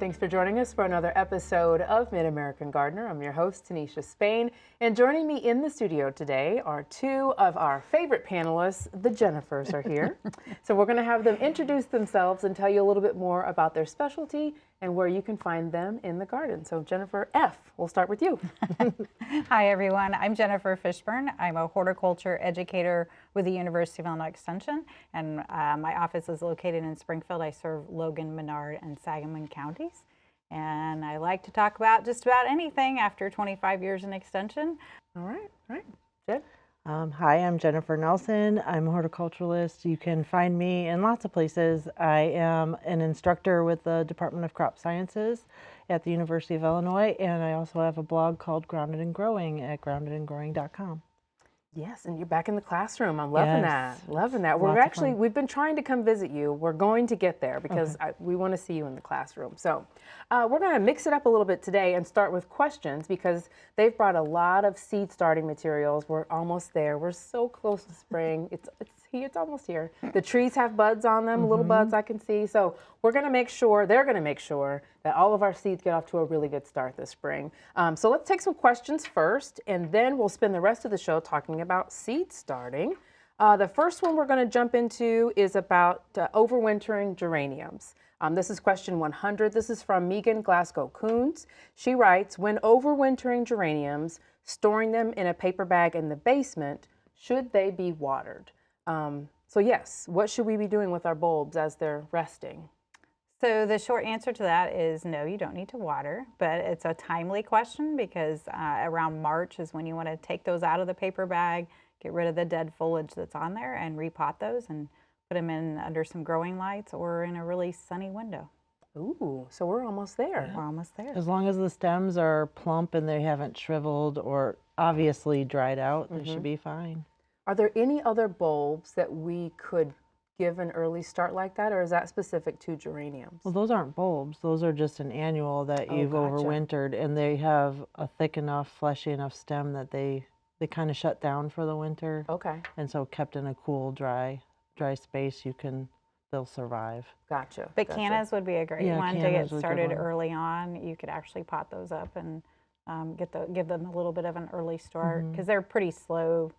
Thanks for joining us for another episode of Mid-American Gardener. I'm your host, Tanisha Spain, and joining me in the studio today are two of our favorite panelists. The Jennifers are here. So we're going to have them introduce themselves and tell you a little bit more about their specialty and where you can find them in the garden. So Jennifer F., we'll start with you. Hi everyone, I'm Jennifer Fishburn. I'm a horticulture educator with the University of Illinois Extension, and my office is located in Springfield. I serve Logan, Menard, and Sangamon counties, and I like to talk about just about anything after 25 years in Extension. All right, Jen? Hi, I'm Jennifer Nelson. I'm a horticulturalist. You can find me in lots of places. I am an instructor with the Department of Crop Sciences at the University of Illinois, and I also have a blog called Grounded and Growing at groundedandgrowing.com. Yes, and you're back in the classroom. I'm loving Yes. that. Loving that. We've been trying to come visit you. We're going to get there because we want to see you in the classroom. So we're going to mix it up a little bit today and start with questions because they've brought a lot of seed starting materials. We're almost there. We're so close to spring. It's almost here. The trees have buds on them, little buds I can see. So they're going to make sure that all of our seeds get off to a really good start this spring. So let's take some questions first, and then we'll spend the rest of the show talking about seed starting. The first one we're going to jump into is about overwintering geraniums. This is question 100. This is from Megan Glasgow Coons. She writes, when overwintering geraniums, storing them in a paper bag in the basement, should they be watered? So yes, what should we be doing with our bulbs as they're resting? So the short answer to that is no, you don't need to water, but it's a timely question because around March is when you want to take those out of the paper bag, get rid of the dead foliage that's on there, and repot those and put them in under some growing lights or in a really sunny window. Ooh, so we're almost there. We're almost there. As long as the stems are plump and they haven't shriveled or obviously dried out, they should be fine. Are there any other bulbs that we could give an early start like that, or is that specific to geraniums? Well, those aren't bulbs. Those are just an annual that you've overwintered, and they have a thick enough, fleshy enough stem that they kind of shut down for the winter. Okay. And so kept in a cool, dry space, they'll survive. Gotcha. But cannas would be a great one to get cannas was a good started one. early on. You could actually pot those up and give them a little bit of an early start because they're pretty slow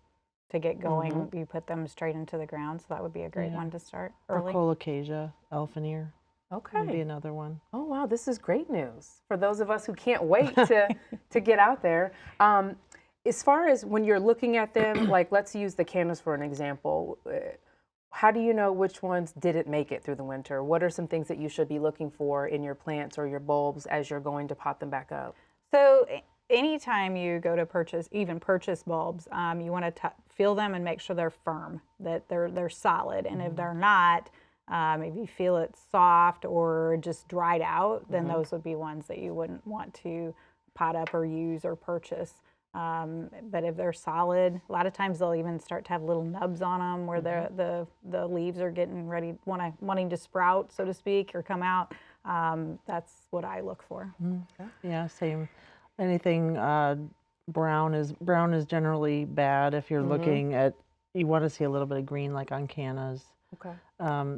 to get going. You put them straight into the ground, so that would be a great one to start early. Or colocasia, elfin ear. Okay. Would be another one. Oh wow, this is great news for those of us who can't wait to get out there. As far as when you're looking at them, like let's use the cannas for an example. How do you know which ones didn't make it through the winter? What are some things that you should be looking for in your plants or your bulbs as you're going to pot them back up? So anytime you go to purchase bulbs, you want to feel them and make sure they're firm, that they're solid. And if they're not, if you feel it's soft or just dried out, then those would be ones that you wouldn't want to pot up or use or purchase. But if they're solid, a lot of times they'll even start to have little nubs on them where the leaves are getting ready, wanting to sprout, so to speak, or come out. That's what I look for. Yeah, same. Anything brown is generally bad if you're looking at, you want to see a little bit of green like on cannas. Okay.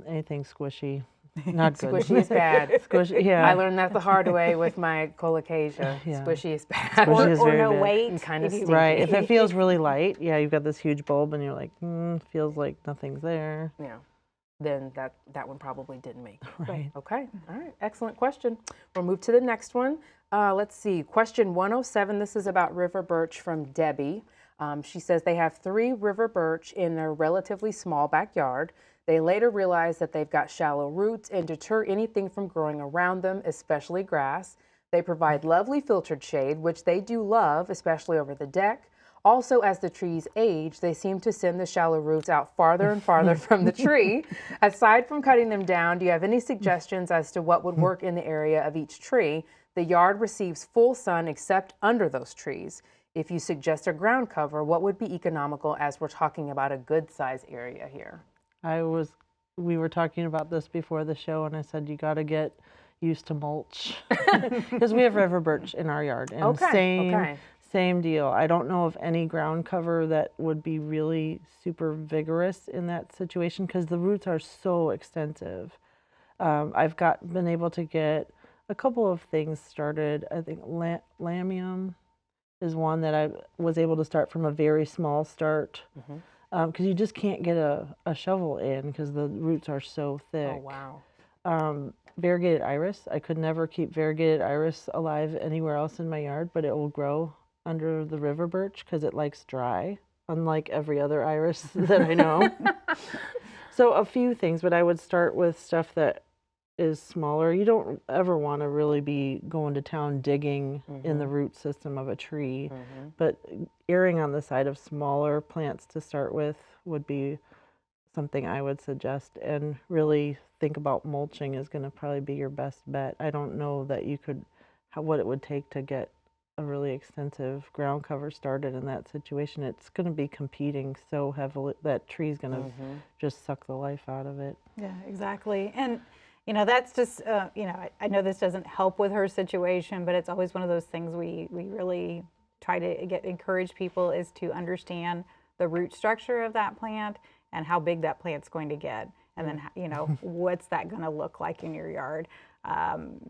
Anything squishy, not good. Squishy is bad. Squishy, yeah. I learned that the hard way with my colocasia. Yeah. Squishy is bad. Squishy is Or very no bad. weight. And kind of stinky. Right. If it feels really light, yeah, you've got this huge bulb and you're like, feels like nothing's there. Yeah. Then that one probably didn't make it. Right. Okay. All right. Excellent question. We'll move to the next one. Let's see. Question 107. This is about river birch from Debbie. She says they have 3 river birch in their relatively small backyard. They later realize that they've got shallow roots and deter anything from growing around them, especially grass. They provide lovely filtered shade, which they do love, especially over the deck. Also, as the trees age, they seem to send the shallow roots out farther and farther from the tree. Aside from cutting them down, do you have any suggestions as to what would work in the area of each tree? The yard receives full sun except under those trees. If you suggest a ground cover, what would be economical as we're talking about a good size area here? We were talking about this before the show, and I said you got to get used to mulch because we have river birch in our yard, and same deal. I don't know of any ground cover that would be really super vigorous in that situation because the roots are so extensive. I've been able to get a couple of things started. I think lamium is one that I was able to start from a very small start, because you just can't get a shovel in because the roots are so thick. Oh, wow. Variegated iris. I could never keep variegated iris alive anywhere else in my yard, but it will grow under the river birch because it likes dry, unlike every other iris that I know. So a few things, but I would start with stuff that is smaller. You don't ever want to really be going to town digging in the root system of a tree, but erring on the side of smaller plants to start with would be something I would suggest, and really think about mulching is going to probably be your best bet. I don't know that you could, what it would take to get a really extensive ground cover started in that situation. It's going to be competing so heavily that tree's going to just suck the life out of it. Yeah, exactly. And you know, that's just, you know, I know this doesn't help with her situation, but it's always one of those things we really try to encourage people is to understand the root structure of that plant and how big that plant's going to get. And then, you know, what's that going to look like in your yard?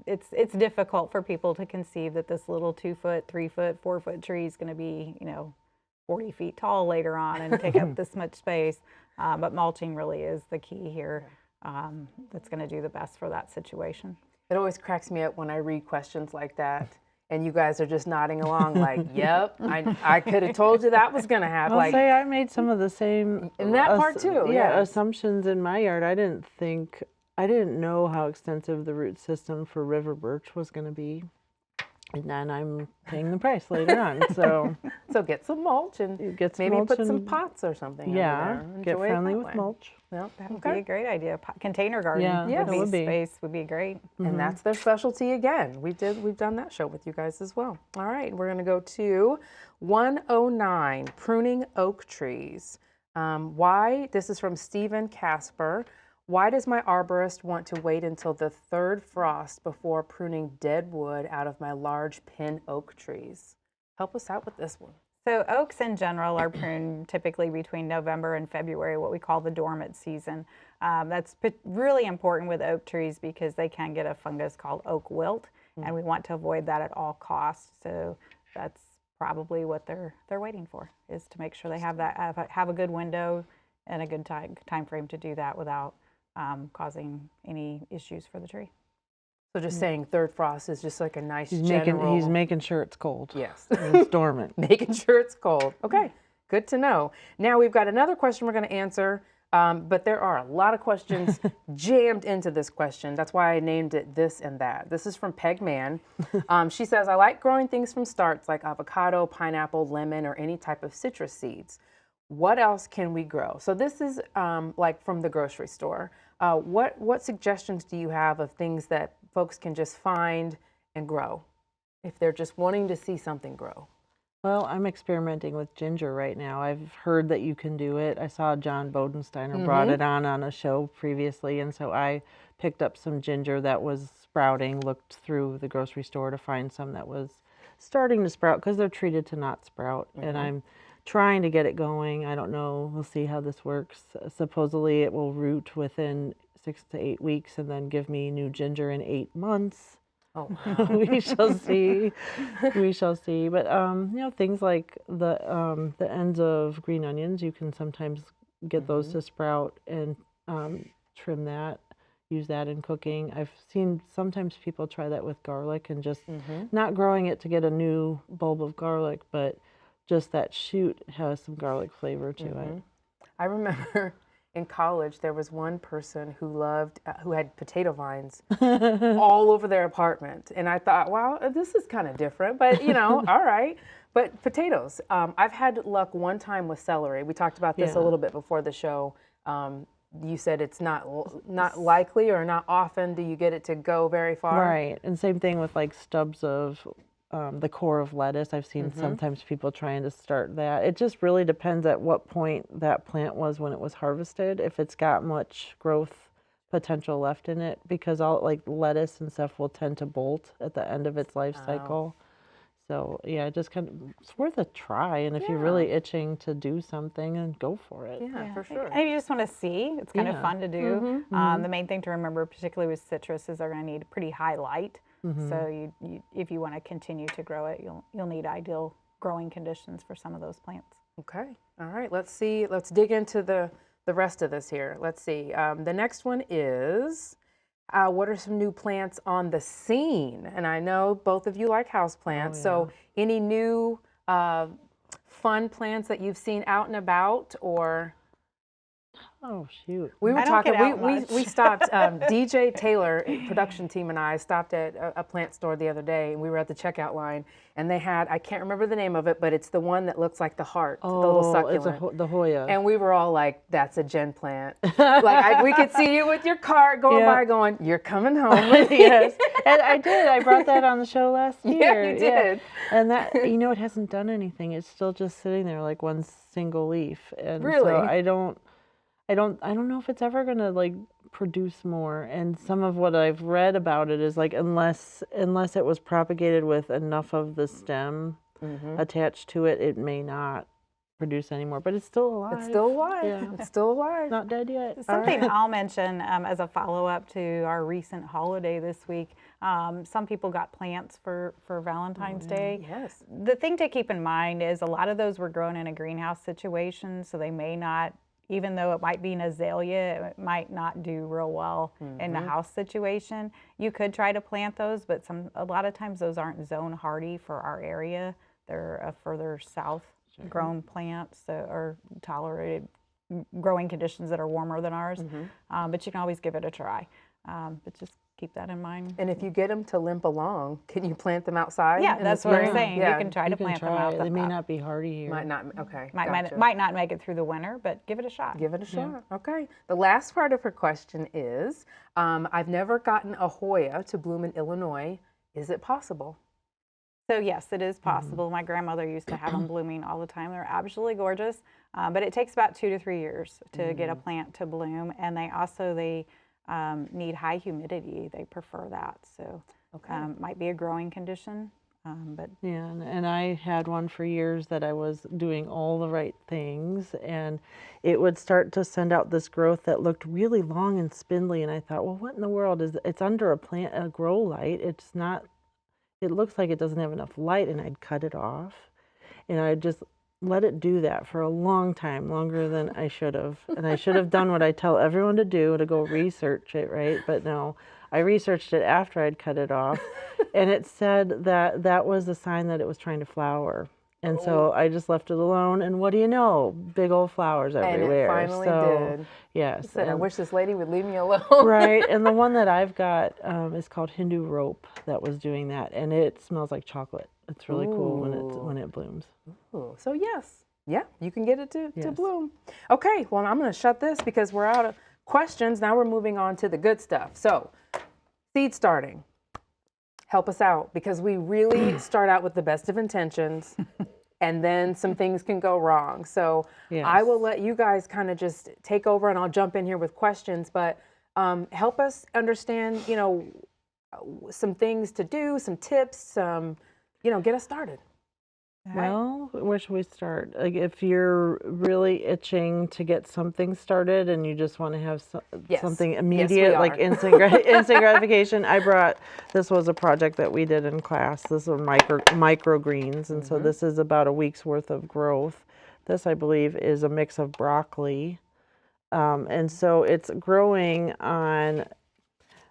It's difficult for people to conceive that this little 2-foot, 3-foot, 4-foot tree is going to be, you know, 40 feet tall later on and take up this much space. But mulching really is the key here. That's going to do the best for that situation. It always cracks me up when I read questions like that, and you guys are just nodding along like, yep, I could have told you that was going to happen. I'll say I made some of the same in that part too. Yeah, assumptions in my yard. I didn't know how extensive the root system for river birch was going to be. And then I'm paying the price later on. So get some mulch and maybe put some pots or something. Yeah, get friendly with mulch. Yep. That would be a great idea. Container garden space would be great. And that's their specialty again. We've done that show with you guys as well. All right, we're going to go to 109, pruning oak trees. Why? This is from Stephen Casper. Why does my arborist want to wait until the 3rd frost before pruning dead wood out of my large pin oak trees? Help us out with this one. So oaks in general are pruned typically between November and February, what we call the dormant season. That's really important with oak trees because they can get a fungus called oak wilt, and we want to avoid that at all costs. So that's probably what they're waiting for, is to make sure they have a good window and a good time frame to do that without causing any issues for the tree. So just saying 3rd frost is just like a nice general... He's making sure it's cold. Yes. It's dormant. Making sure it's cold. Okay, good to know. Now we've got another question we're going to answer, but there are a lot of questions jammed into this question. That's why I named it This and That. This is from Peg Man. She says, I like growing things from starts like avocado, pineapple, lemon, or any type of citrus seeds. What else can we grow? So this is like from the grocery store. What suggestions do you have of things that folks can just find and grow if they're just wanting to see something grow? Well, I'm experimenting with ginger right now. I've heard that you can do it. I saw John Bodensteiner brought it on a show previously, and so I picked up some ginger that was sprouting, looked through the grocery store to find some that was starting to sprout because they're treated to not sprout, and I'm trying to get it going. I don't know. We'll see how this works. Supposedly it will root within 6 to 8 weeks and then give me new ginger in 8 months. Oh, wow. We shall see. We shall see. But you know, things like the ends of green onions, you can sometimes get those to sprout and trim that. Use that in cooking. I've seen sometimes people try that with garlic and just not growing it to get a new bulb of garlic, but just that shoot has some garlic flavor to it. I remember in college there was one person who had potato vines all over their apartment, and I thought, wow, this is kind of different, but you know, all right. But potatoes, I've had luck one time with celery. We talked about this a little bit before the show. You said it's not likely or not often do you get it to go very far. Right, and same thing with like stubs of the core of lettuce. I've seen sometimes people trying to start that. It just really depends at what point that plant was when it was harvested, if it's got much growth potential left in it, because all like lettuce and stuff will tend to bolt at the end of its life cycle. So yeah, just kind of, it's worth a try, and if you're really itching to do something, and go for it. Yeah, for sure. And you just want to see, it's kind of fun to do. The main thing to remember, particularly with citrus, is they're going to need pretty high light. So if you want to continue to grow it, you'll need ideal growing conditions for some of those plants. Okay. All right. Let's dig into the rest of this here. Let's see. The next one is, what are some new plants on the scene? And I know both of you like house plants. So any new fun plants that you've seen out and about, or? Oh, shoot. We were talking, we stopped, DJ Taylor, production team, and I stopped at a plant store the other day, and we were at the checkout line, and they had, I can't remember the name of it, but it's the one that looks like the heart, the little succulent. It's the Hoya. And we were all like, that's a Jen plant. Like, we could see you with your cart going by going, you're coming home. Yes. And I did. I brought that on the show last year. Yeah, you did. Yeah. And that, it hasn't done anything. It's still just sitting there like one single leaf. And really? So I don't know if it's ever going to like produce more. And some of what I've read about it is like, unless it was propagated with enough of the stem attached to it, it may not produce anymore, but it's still alive. It's still alive. Yeah. It's still alive. Not dead yet. Something I'll mention as a follow-up to our recent holiday this week, some people got plants for Valentine's Day. Yes. The thing to keep in mind is a lot of those were grown in a greenhouse situation, so they may not, even though it might be an azalea, it might not do real well in the house situation. You could try to plant those, but a lot of times those aren't zone hardy for our area. They're a further south grown plants that are tolerated growing conditions that are warmer than ours. But you can always give it a try. But just keep that in mind. And if you get them to limp along, can you plant them outside? Yeah, that's what I'm saying. Yeah. You can try to plant them out. They may not be hardy here. Might not. Okay. Might not make it through the winter, but give it a shot. Give it a shot. Okay. The last part of her question is, I've never gotten a Hoya to bloom in Illinois. Is it possible? So yes, it is possible. My grandmother used to have them blooming all the time. They're absolutely gorgeous, but it takes about 2 to 3 years to get a plant to bloom, and they need high humidity. They prefer that, so might be a growing condition. But yeah, and I had one for years that I was doing all the right things, and it would start to send out this growth that looked really long and spindly, and I thought, well, what in the world is it's under a grow light? It's not. It looks like it doesn't have enough light, and I'd cut it off, and I'd just let it do that for a long time, longer than I should have. And I should have done what I tell everyone to do, to go research it, right? But no, I researched it after I'd cut it off, and it said that that was a sign that it was trying to flower. And so I just left it alone, and what do you know? Big old flowers everywhere. And it finally did. Yes. Said, I wish this lady would leave me alone. Right, and the one that I've got is called Hindu Rope that was doing that, and it smells like chocolate. It's really cool when it blooms. Ooh. So yes, yeah, you can get it to bloom. Okay, well, I'm going to shut this because we're out of questions. Now we're moving on to the good stuff. So, seed starting. Help us out, because we really start out with the best of intentions, and then some things can go wrong. So I will let you guys kind of just take over, and I'll jump in here with questions, but help us understand, some things to do, some tips, get us started. Well, where should we start? Like, if you're really itching to get something started and you just want to have something immediate, like instant gratification, this was a project that we did in class. This was microgreens, and so this is about a week's worth of growth. This, I believe, is a mix of broccoli, and so it's growing on,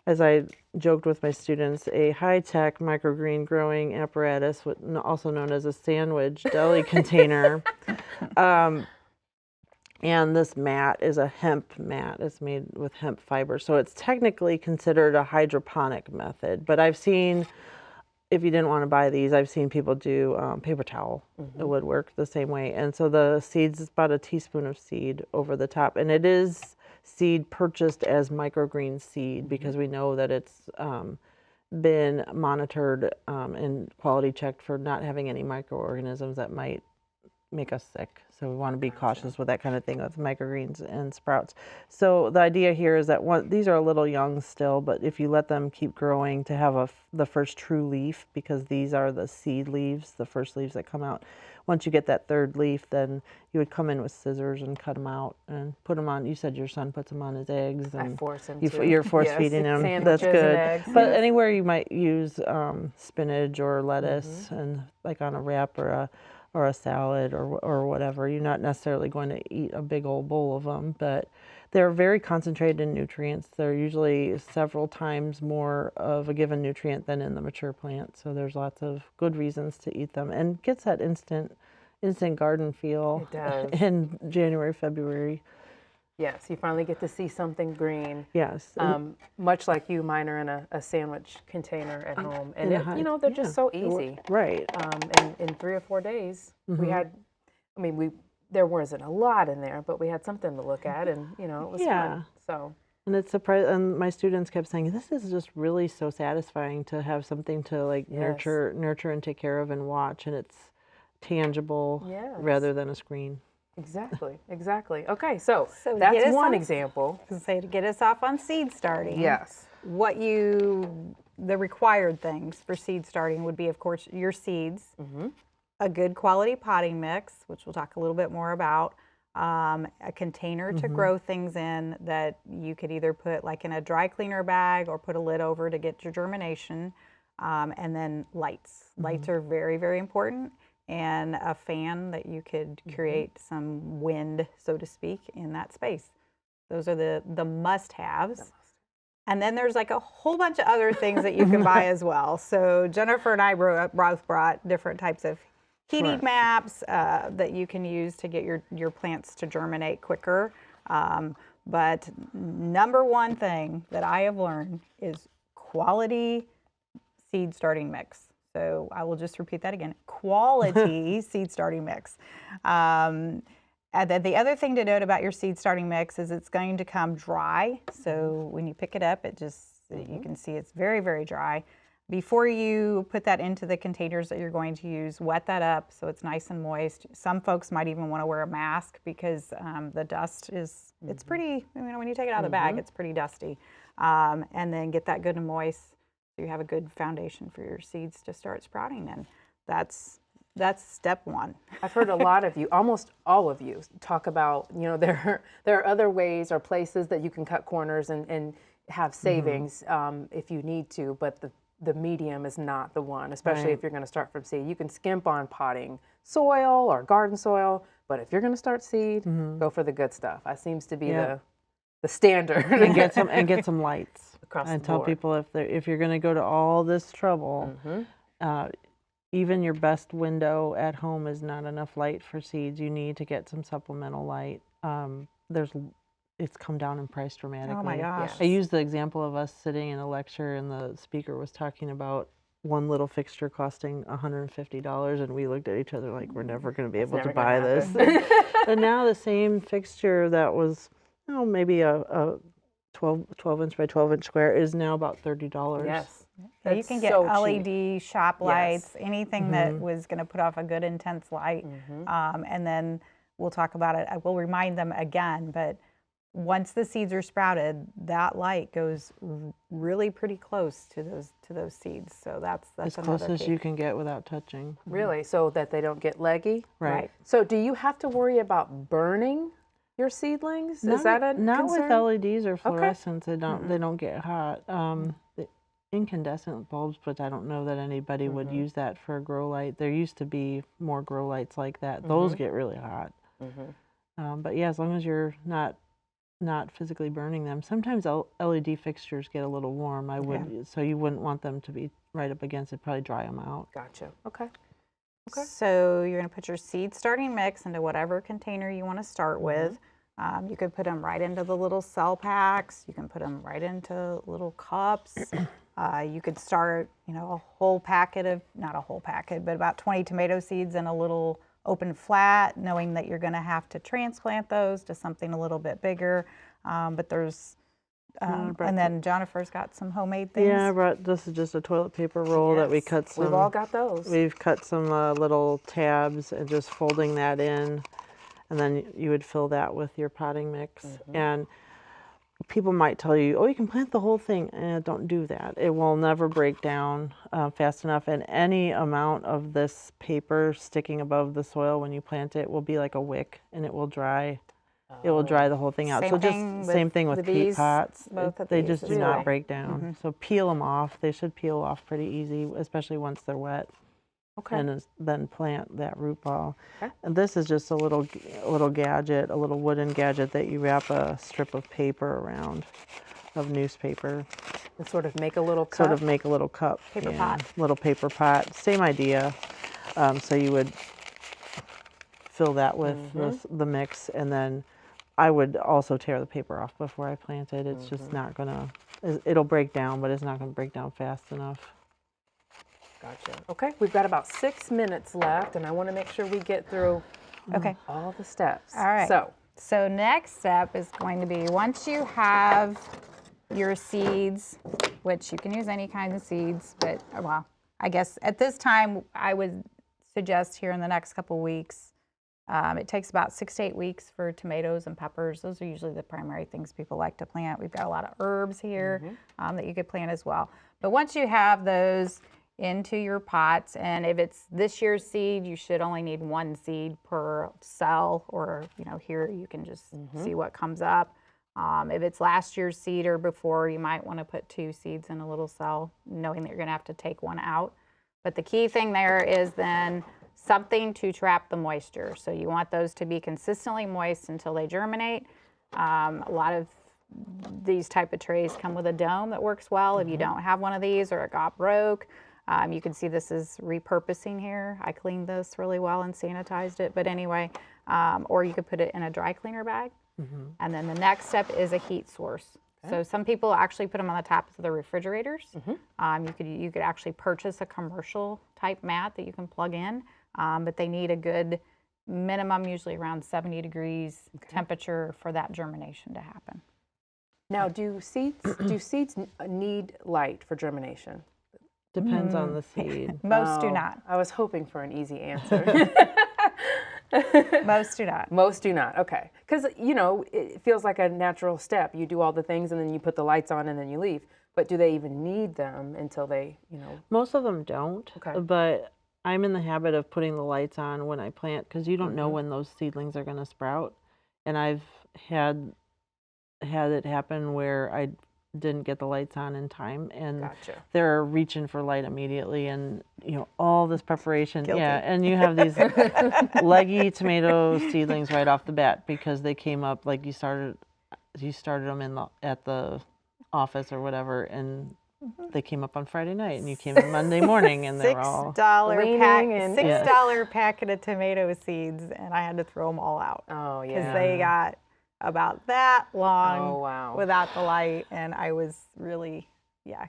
as I joked with my students, a high-tech microgreen growing apparatus, also known as a sandwich deli container. And this mat is a hemp mat. It's made with hemp fiber. So it's technically considered a hydroponic method. But I've seen, if you didn't want to buy these, I've seen people do paper towel. It would work the same way. And so the seeds is about a teaspoon of seed over the top. And it is seed purchased as microgreen seed, because we know that it's been monitored and quality checked for not having any microorganisms that might make us sick. So we want to be cautious with that kind of thing with microgreens and sprouts. So the idea here is that these are a little young still, but if you let them keep growing to have the first true leaf, because these are the seed leaves, the first leaves that come out. Once you get that third leaf, then you would come in with scissors and cut them out and put them on. You said your son puts them on his eggs. And I force him to. you're force feeding him. Sandwiches That's good. and eggs. But anywhere you might use spinach or lettuce, and like on a wrap or a salad or whatever. You're not necessarily going to eat a big old bowl of them, but they're very concentrated in nutrients. They're usually several times more of a given nutrient than in the mature plant. So there's lots of good reasons to eat them, and gets that instant garden feel. It does. In January, February. Yes, you finally get to see something green. Yes. Much like you, mine are in a sandwich container at home. And, they're just so easy. Right. In 3 or 4 days, we had, there wasn't a lot in there, but we had something to look at, and, it was fun. So. And it's surprising, and my students kept saying, this is just really so satisfying to have something to like nurture and take care of and watch, and it's tangible rather than a screen. Exactly. Okay, so that's one example. Say to get us off on seed starting. Yes. The required things for seed starting would be, of course, your seeds, a good quality potting mix, which we'll talk a little bit more about, a container to grow things in that you could either put like in a dry cleaner bag or put a lid over to get your germination, and then lights. Lights are very, very important. And a fan that you could create some wind, so to speak, in that space. Those are the must-haves. And then there's like a whole bunch of other things that you can buy as well. So Jennifer and I both brought different types of heating maps that you can use to get your plants to germinate quicker. But number one thing that I have learned is quality seed starting mix. So I will just repeat that again, quality seed starting mix. And then the other thing to note about your seed starting mix is it's going to come dry. So when you pick it up, you can see it's very, very dry. Before you put that into the containers that you're going to use, wet that up so it's nice and moist. Some folks might even want to wear a mask because the dust it's pretty, when you take it out of the bag, it's pretty dusty. And then get that good and moist. So you have a good foundation for your seeds to start sprouting in. That's step one. I've heard a lot of you, almost all of you, talk about, there are other ways or places that you can cut corners and have savings if you need to, but the medium is not the one, especially if you're going to start from seed. You can skimp on potting soil or garden soil, but if you're going to start seed, go for the good stuff. That seems to be the standard. And get some lights. And tell people if you're going to go to all this trouble, even your best window at home is not enough light for seeds. You need to get some supplemental light. It's come down in price dramatically. Oh my gosh! I used the example of us sitting in a lecture, and the speaker was talking about one little fixture costing $150, and we looked at each other like we're never going to be able to buy this. And now the same fixture that was maybe a 12-inch by 12-inch square is now about $30. Yes. Yeah, you can get LED shop lights, anything that was going to put off a good intense light. And then we'll talk about it. I will remind them again, but once the seeds are sprouted, that light goes really pretty close to those seeds. So that's as close as you can get without touching. Really, so that they don't get leggy. Right. So do you have to worry about burning your seedlings? Is that a not concern? with LEDs or fluorescents? They don't get hot. The incandescent bulbs, but I don't know that anybody would use that for a grow light. There used to be more grow lights like that. Those get really hot. But yeah, as long as you're not physically burning them. Sometimes LED fixtures get a little warm. So you wouldn't want them to be right up against it. Probably dry them out. Gotcha. Okay. So you're going to put your seed starting mix into whatever container you want to start with. You could put them right into the little cell packs. You can put them right into little cups. You could start, a whole packet of, not a whole packet, but about 20 tomato seeds in a little open flat, knowing that you're going to have to transplant those to something a little bit bigger. But there's And then Jennifer's got some homemade things. Yeah, I brought, this is just a toilet paper roll that we cut some. We've all got those. We've cut some little tabs and just folding that in. And then you would fill that with your potting mix. And people might tell you, oh, you can plant the whole thing. Don't do that. It will never break down fast enough. And any amount of this paper sticking above the soil when you plant it will be like a wick, and it will dry. It will dry the whole thing out. So just same thing with peat pots. They just do not break down. So peel them off. They should peel off pretty easy, especially once they're wet. Okay. And then plant that root ball. Okay. And this is just a little gadget, a little wooden gadget that you wrap a strip of paper around, of newspaper. And sort of make a little cup. Sort of make a little cup. Paper pot. Little paper pot. Same idea. So you would fill that with the mix, and then I would also tear the paper off before I plant it. It's just not gonna, it'll break down, but it's not gonna break down fast enough. Gotcha. Okay, we've got about 6 minutes left, and I want to make sure we get through all the steps. All right. So next step is going to be, once you have your seeds, which you can use any kind of seeds, but well, I guess at this time I would suggest here in the next couple weeks. It takes about 6 to 8 weeks for tomatoes and peppers. Those are usually the primary things people like to plant. We've got a lot of herbs here that you could plant as well. But once you have those into your pots, and if it's this year's seed, you should only need 1 seed per cell, or here you can just see what comes up. If it's last year's seed or before, you might want to put 2 seeds in a little cell, knowing that you're going to have to take 1 out. But the key thing there is then something to trap the moisture. So you want those to be consistently moist until they germinate. A lot of these type of trays come with a dome that works well. If you don't have one of these, or it got broke, you can see this is repurposing here. I cleaned this really well and sanitized it. But anyway, or you could put it in a dry cleaner bag. And then the next step is a heat source. So some people actually put them on the tops of the refrigerators. You could actually purchase a commercial type mat that you can plug in, but they need a good minimum, usually around 70 degrees temperature for that germination to happen. Now, do seeds need light for germination? Depends on the seed. Most do not. I was hoping for an easy answer. Most do not. Most do not. Okay. Because, it feels like a natural step. You do all the things and then you put the lights on and then you leave. But do they even need them until they, Most of them don't. Okay. But I'm in the habit of putting the lights on when I plant, because you don't know when those seedlings are going to sprout. And I've had it happen where I didn't get the lights on in time, and they're reaching for light immediately, and all this preparation. Guilty. Yeah, and you have these leggy tomato seedlings right off the bat because they came up like you started them at the office or whatever, and they came up on Friday night, and you came in Monday morning, and they're all $6 packet of tomato seeds, and I had to throw them all out. Oh yeah, because they got about that long without the light, and I was really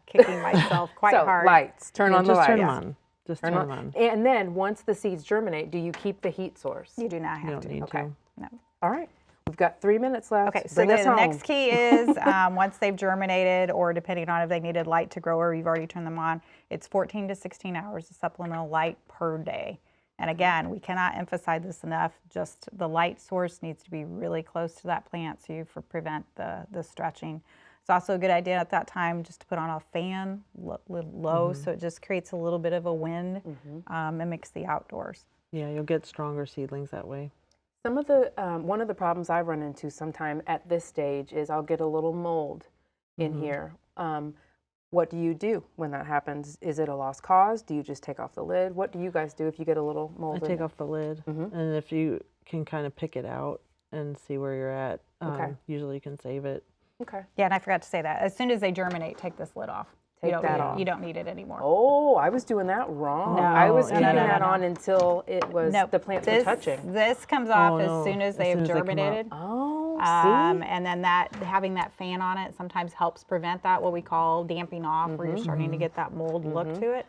kicking myself quite hard. Lights, turn on the lights. Turn them on. Just turn them on. And then once the seeds germinate, do you keep the heat source? You do not have to. You don't need to. No. All right. We've got 3 minutes left. Okay, so the next key is once they've germinated, or depending on if they needed light to grow or you've already turned them on, it's 14 to 16 hours of supplemental light per day. And again, we cannot emphasize this enough, just the light source needs to be really close to that plant prevent the stretching. It's also a good idea at that time just to put on a fan low, so it just creates a little bit of a wind, mimics the outdoors. Yeah, you'll get stronger seedlings that way. Some of the one of the problems I run into sometime at this stage is I'll get a little mold in here. What do you do when that happens? Is it a lost cause? Do you just take off the lid? What do you guys do if you get a little mold? I take off the lid, and if you can kind of pick it out and see where you're at, usually you can save it. Okay. Yeah, and I forgot to say that. As soon as they germinate, take this lid off. Take that off. You don't need it anymore. Oh, I was doing that wrong. No, I was keeping that on until it was the plants were touching. This comes off as soon as they've germinated. Oh, and then having that fan on it sometimes helps prevent that, what we call damping off, where you're starting to get that mold look to it.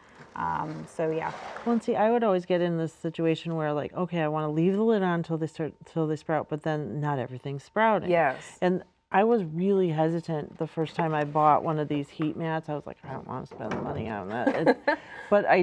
So yeah. Well, and see, I would always get in this situation where, like, okay, I want to leave the lid on until they sprout, but then not everything's sprouting. Yes. And I was really hesitant the first time I bought one of these heat mats. I was like, I don't want to spend the money on that. But I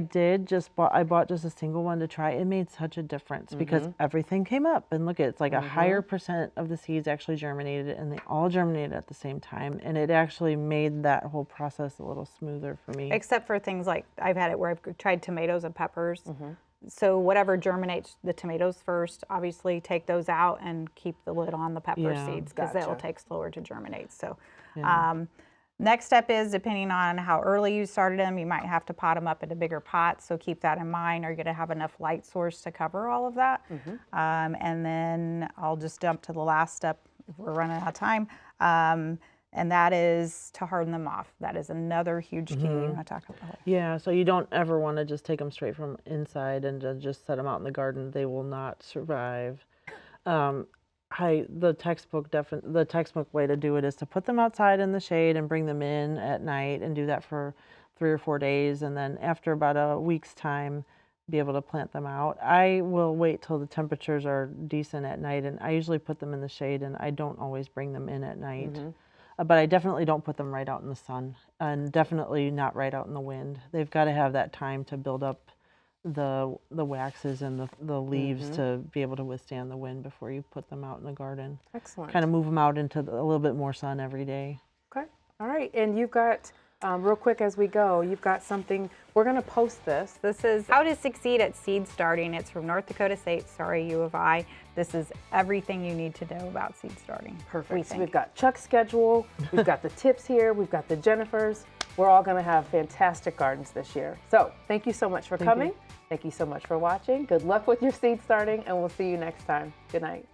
bought just a single one to try. It made such a difference because everything came up. And look, it's like a higher percent of the seeds actually germinated, and they all germinated at the same time. And it actually made that whole process a little smoother for me. Except for things like, I've had it where I've tried tomatoes and peppers. So whatever germinates the tomatoes first, obviously take those out and keep the lid on the pepper seeds, because that will take slower to germinate. So next step is, depending on how early you started them, you might have to pot them up into bigger pots. So keep that in mind. Are you going to have enough light source to cover all of that? And then I'll just jump to the last step if we're running out of time. And that is to harden them off. That is another huge key. You want to talk about it? Yeah, so you don't ever want to just take them straight from inside and just set them out in the garden. They will not survive. The textbook way to do it is to put them outside in the shade and bring them in at night and do that for 3 or 4 days. And then after about a week's time, be able to plant them out. I will wait till the temperatures are decent at night, and I usually put them in the shade, and I don't always bring them in at night. But I definitely don't put them right out in the sun, and definitely not right out in the wind. They've got to have that time to build up the waxes and the leaves to be able to withstand the wind before you put them out in the garden. Excellent. Kind of move them out into a little bit more sun every day. Okay. All right. And you've got, real quick as we go, you've got something, we're going to post this. This is How to Succeed at Seed Starting. It's from North Dakota State, U of I. This is everything you need to know about seed starting. Perfect. So we've got Chuck's schedule, we've got the tips here, we've got the Jennifers. We're all going to have fantastic gardens this year. So thank you so much for coming. Thank you so much for watching. Good luck with your seed starting, and we'll see you next time. Good night.